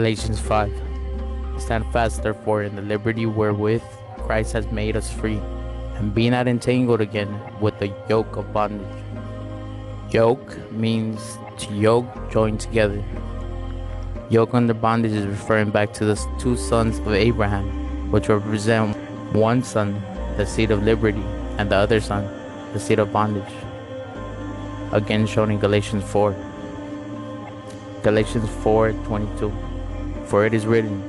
Galatians 5. Stand fast, therefore, in the liberty wherewith Christ has made us free, and be not entangled again with the yoke of bondage. Yoke means to yoke, join together. Yoke under bondage is referring back to the two sons of Abraham, which represent one son, the seed of liberty, and the other son, the seed of bondage. Again shown in Galatians 4. Galatians 4:22. For it is written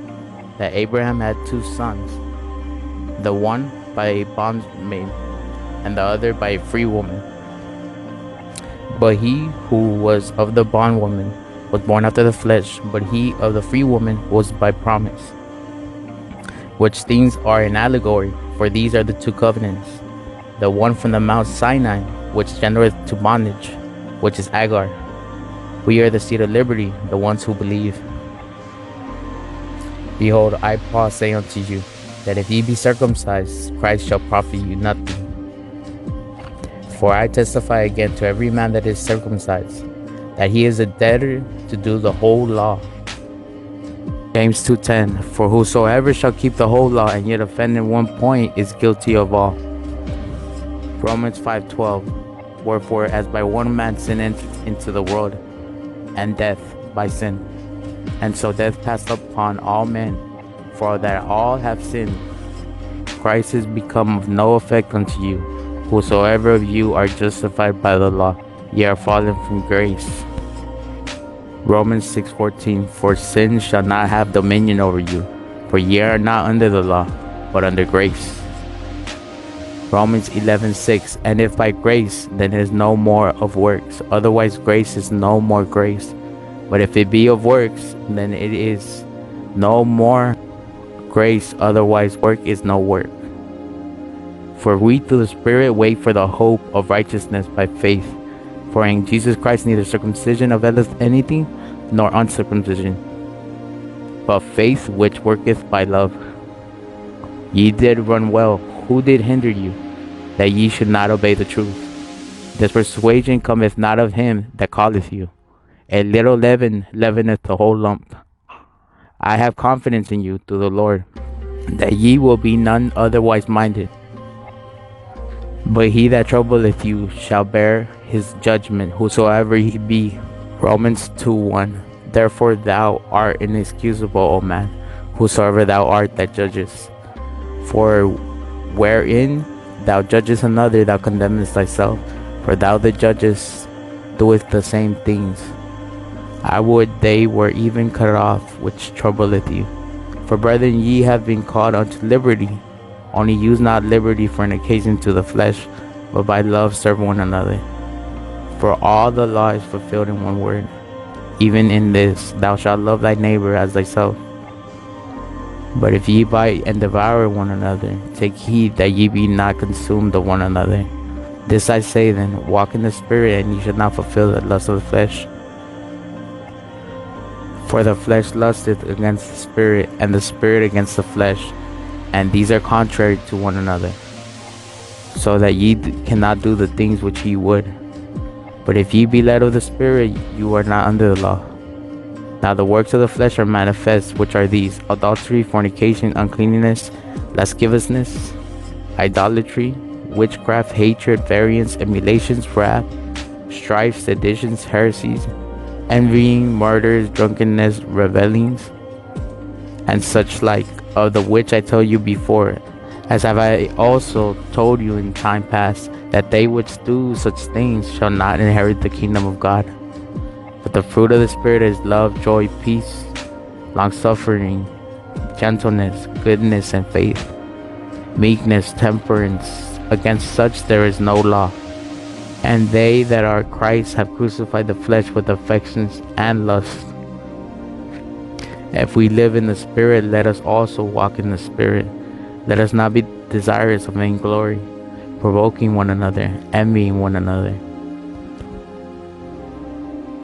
that Abraham had two sons, the one by a bondmaid and the other by a free woman. But he who was of the bondwoman was born after the flesh, but he of the free woman was by promise. Which things are an allegory, for these are the two covenants, the one from the Mount Sinai, which genereth to bondage, which is Agar. We are the seed of liberty, the ones who believe. Behold, I Paul say unto you, that if ye be circumcised, Christ shall profit you nothing. For I testify again to every man that is circumcised, that he is a debtor to do the whole law. James 2:10. For whosoever shall keep the whole law and yet offend in one point is guilty of all. Romans 5:12. Wherefore, as by one man sin entered into the world, and death by sin, and so death passed upon all men, for that all have sinned. Christ is become of no effect unto you. Whosoever of you are justified by the law, ye are fallen from grace. Romans 6:14. For sin shall not have dominion over you, for ye are not under the law, but under grace. Romans 11:6. And if by grace, then it is no more of works, otherwise grace is no more grace. But if it be of works, then it is no more grace, otherwise work is no work. For we through the Spirit wait for the hope of righteousness by faith. For in Jesus Christ neither circumcision availeth anything, nor uncircumcision, but faith which worketh by love. Ye did run well. Who did hinder you, that ye should not obey the truth? This persuasion cometh not of him that calleth you. A little leaven leaveneth the whole lump. I have confidence in you through the Lord, that ye will be none otherwise minded. But he that troubleth you shall bear his judgment, whosoever he be. Romans 2:1. Therefore thou art inexcusable, O man, whosoever thou art that judgest. For wherein thou judgest another, thou condemnest thyself, for thou that judgest doest the same things. I would they were even cut off which troubleth you. For brethren, ye have been called unto liberty. Only use not liberty for an occasion to the flesh, but by love serve one another. For all the law is fulfilled in one word, even in this, thou shalt love thy neighbor as thyself. But if ye bite and devour one another, take heed that ye be not consumed of one another. This I say then, walk in the Spirit, and ye shall not fulfill the lust of the flesh. For the flesh lusteth against the Spirit, and the Spirit against the flesh, and these are contrary to one another, so that ye cannot do the things which ye would. But if ye be led of the Spirit, you are not under the law. Now the works of the flesh are manifest, which are these: adultery, fornication, uncleanness, lasciviousness, idolatry, witchcraft, hatred, variance, emulations, wrath, strife, seditions, heresies, envying, murders, drunkenness, revelings, and such like, of the which I tell you before, as have I also told you in time past, that they which do such things shall not inherit the kingdom of God. But the fruit of the Spirit is love, joy, peace, long-suffering, gentleness, goodness, and faith, meekness, temperance. Against such there is no law. And they that are Christ have crucified the flesh with affections and lusts. If we live in the Spirit, let us also walk in the Spirit. Let us not be desirous of vainglory, provoking one another, envying one another.